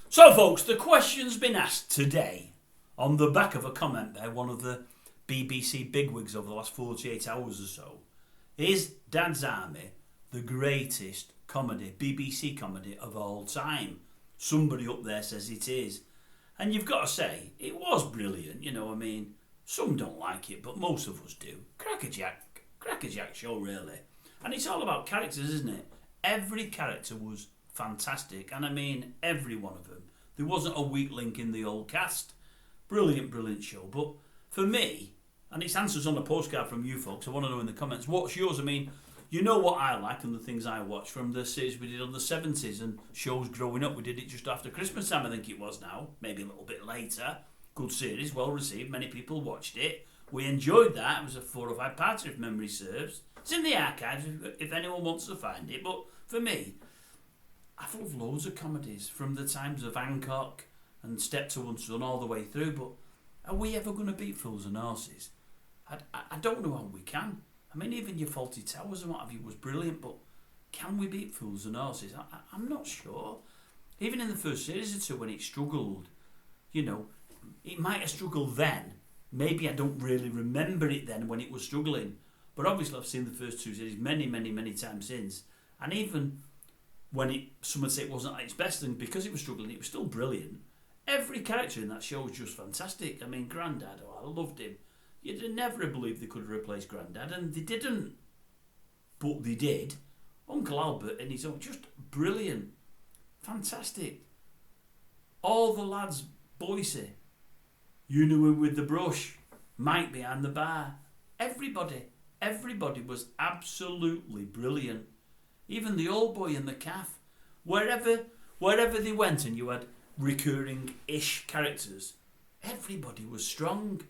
So, folks, the question's been asked today on the back of a comment by one of the BBC bigwigs over the last 48 hours or so. Is Dad's Army the greatest comedy, BBC comedy of all time? Somebody up there says it is. And you've got to say, it was brilliant, you know, I mean, some don't like it, but most of us do. Crackerjack show, really. And it's all about characters, isn't it? Every character was fantastic, and I mean every one of them. There wasn't a weak link in the old cast. Brilliant show. But for me, and it's answers on a postcard from you folks, I want to know in the comments, what's yours? I mean, you know what I like and the things I watch from the series we did on the 70s and shows growing up. We did it just after Christmas time, I think it was now, maybe a little bit later. Good series, well received, many people watched it. We enjoyed that. It was a 4 or 5 parter if memory serves. It's in the archives if anyone wants to find it. But for me, I've loved loads of comedies from the times of Hancock and Step to One Son all the way through. But are we ever going to beat Fools and Horses? I don't know how we can. I mean, even your Fawlty Towers and what have you was brilliant, but can we beat Fools and Horses? I'm not sure. Even in the first series or two when it struggled, you know, it might have struggled then. Maybe I don't really remember it then when it was struggling. But obviously I've seen the first 2 series many times since. And even when someone say it wasn't at its best, and because it was struggling, it was still brilliant. Every character in that show was just fantastic. I mean, Grandad, I loved him. You'd never have believed they could have replaced Grandad, and they didn't. But they did. Uncle Albert in his own, just brilliant. Fantastic. All the lads, Boise, you knew him with the brush, Mike behind the bar. Everybody was absolutely brilliant. Even the old boy and the calf. Wherever they went and you had recurring-ish characters, everybody was strong.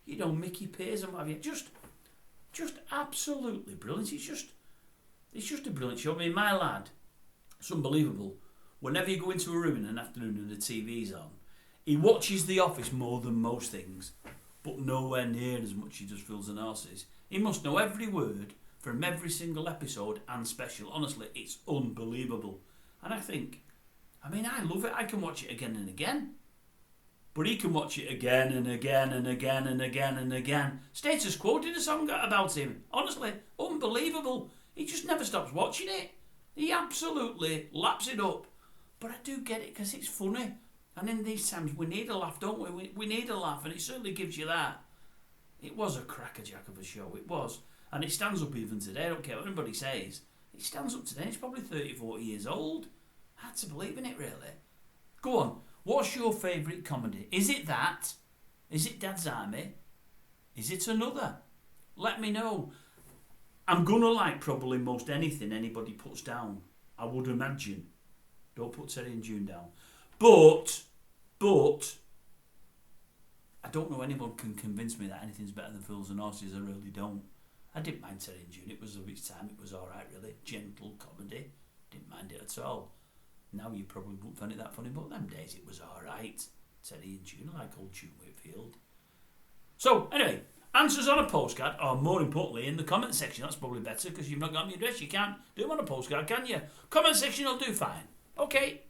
You know, Mickey Pears and what have you. Just absolutely brilliant. It's just a brilliant show. I mean, my lad, it's unbelievable. Whenever you go into a room in an afternoon and the TV's on, he watches The Office more than most things, but nowhere near as much as he does Fools and Horses. He must know every word from every single episode and special. Honestly, it's unbelievable. And I think, I mean, I love it. I can watch it again and again. But he can watch it again and again and again and again and again. Status Quo did a song about him. Honestly, unbelievable. He just never stops watching it. He absolutely laps it up. But I do get it because it's funny. And in these times, we need a laugh, don't we? We need a laugh, and it certainly gives you that. It was a crackerjack of a show, it was. And it stands up even today, I don't care what anybody says. It stands up today, it's probably 30, 40 years old. Hard to believe in it, really. Go on, what's your favourite comedy? Is it that? Is it Dad's Army? Is it another? Let me know. I'm going to like probably most anything anybody puts down, I would imagine. Don't put Terry and June down. But I don't know anyone can convince me that anything's better than Fools and Horses. I really don't. I didn't mind Terry and June. It was of its time. It was all right, really. Gentle comedy. Didn't mind it at all. Now you probably won't find it that funny, but them days it was all right. Terry and June, I like old June Whitfield. So, anyway, answers on a postcard, or more importantly, in the comment section. That's probably better because you've not got my address. You can't do them on a postcard, can you? Comment section will do fine. Okay.